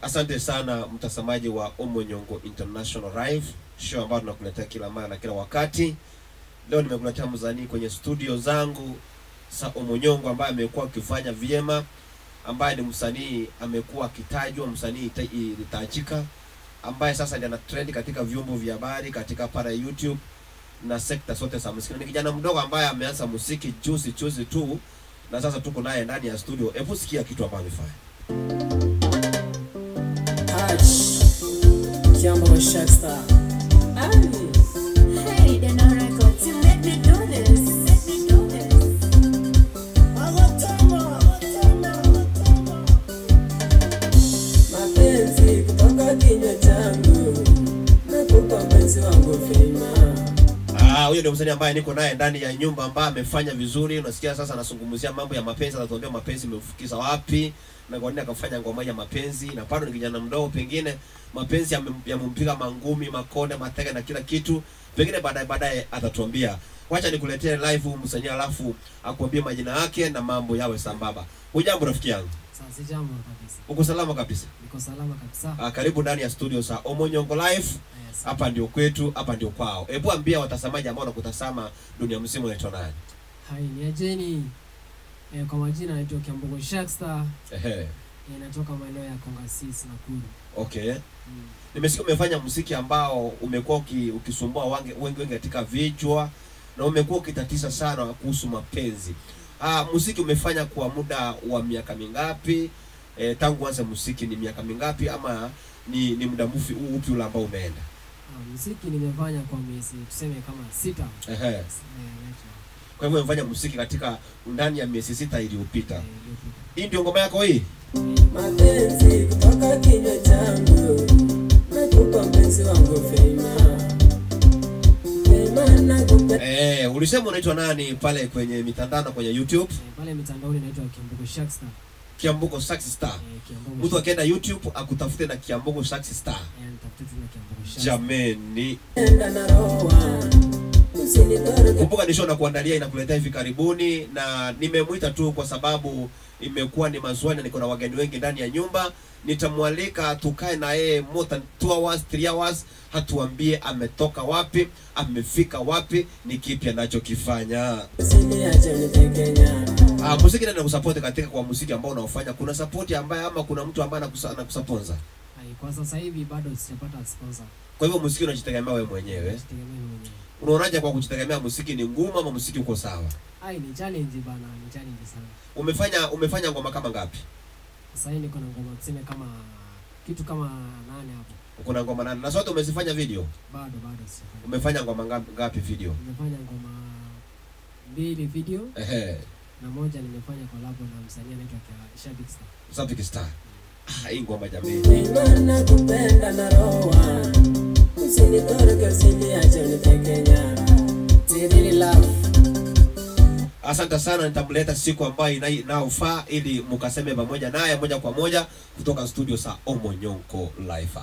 Asante sana mtazamaji wa Omonyongo International Live show ambayo tunakuletea kila mara na kila wakati. Leo nimekuletea mzanii kwenye studio zangu za Omonyongo ambaye amekuwa akifanya vyema, ambaye ni msanii amekuwa akitajwa, msanii tajika ambaye sasa ndiye ana trend katika vyombo vya habari, katika para YouTube na sekta zote za muziki. Ni kijana mdogo ambaye ameanza muziki juzi tu na sasa tuko naye ndani ya studio. Hebu sikia kitu ambacho amefanya. Kiambo Shackstar. Hey, then I record to let me do this. Let me do this. Mapenzi kutoka kinywa changu, nakupa mpenzi wangu fema. Huyo ndio msanii ambaye niko naye ndani ya nyumba ambaye amefanya vizuri. Unasikia sasa anazungumzia mambo ya mapenzi, anatuambia mapenzi imefikisha wapi na kwa nini akafanya ngoma ya mapenzi. Na bado ni kijana mdogo, pengine mapenzi yamempiga mangumi, makonde, mateke na kila kitu. Pengine baadaye atatuambia. Wacha nikuletee live msanii alafu akuambie majina yake na mambo yawe sambamba. Hujambo rafiki yangu? Sasa jambo kabisa. Uko salama kabisa? Niko salama kabisa. Karibu ndani ya studio za Omonyongo Live. Hapa ndio kwetu, hapa ndio kwao. Hebu ambia watazamaji ambao wanakutazama dunia mzima unaitwa nani? Hai, ni Ajeni. Kwa majina naitwa Kiambo Shackstar. Natoka maeneo ya Kongasis Nakuru. Okay. Nimesikia umefanya muziki ambao umekuwa ukisumbua wengi katika vichwa na umekuwa ukitatiza sana kuhusu mapenzi. Muziki umefanya kwa muda wa miaka mingapi? Tangu anza muziki ni miaka mingapi ama ni muda mfupi upi ule ambao umeenda? Muziki nimefanya kwa miezi tuseme kama 6. Kwa hivyo umefanya muziki katika ndani ya miezi 6 iliyopita. Hii ndio ngoma yako hii? Mapenzi kutoka kinywa changu, nakupa mpenzi wangu fema. Ulisema unaitwa nani pale kwenye mitandao na kwenye YouTube? Pale mitandaoni naitwa Kiambo Shackstar. Kiambo Shackstar. Mtu akienda YouTube akutafute na Kiambo Shackstar. Jameni. Kumbuka nisho na kuandalia inakuletea hivi karibuni, na nimemuita tu kwa sababu imekuwa ni maswali, niko na wageni wengi ndani ya nyumba. Nitamwalika tukae na yeye more than 2 hours 3 hours, hatuambie ametoka wapi, amefika wapi, ni kipi anachokifanya. Muziki ndio kusupport katika kwa muziki ambao unaofanya. Kuna support ambaye ama kuna mtu ambaye anakusponsor? Kwa sasa hivi bado sijapata sponsor. Kwa hivyo muziki unajitegemea wewe mwenyewe. Unaonaje kwa kujitegemea muziki ni ngumu ama muziki uko sawa? Ni challenge bana, ni challenge sana. Umefanya ngoma kama ngapi? Sasa hivi niko na ngoma tuseme kama kitu kama 8 hapo. Uko na ngoma 8. Na zote umezifanya video? Bado sifanya. Umefanya ngoma ngapi video? Nimefanya ngoma 2 video. Na moja nimefanya collab na msanii anaitwa Shabik Star. Hii ngoma jamii. Nakupenda na roho. Usinitoroke, usiniache nitekenya. Really love. Asante sana, nitamleta siku ambayo inaofaa ili mukaseme pamoja naye moja kwa moja kutoka studio za Omonyongo Live.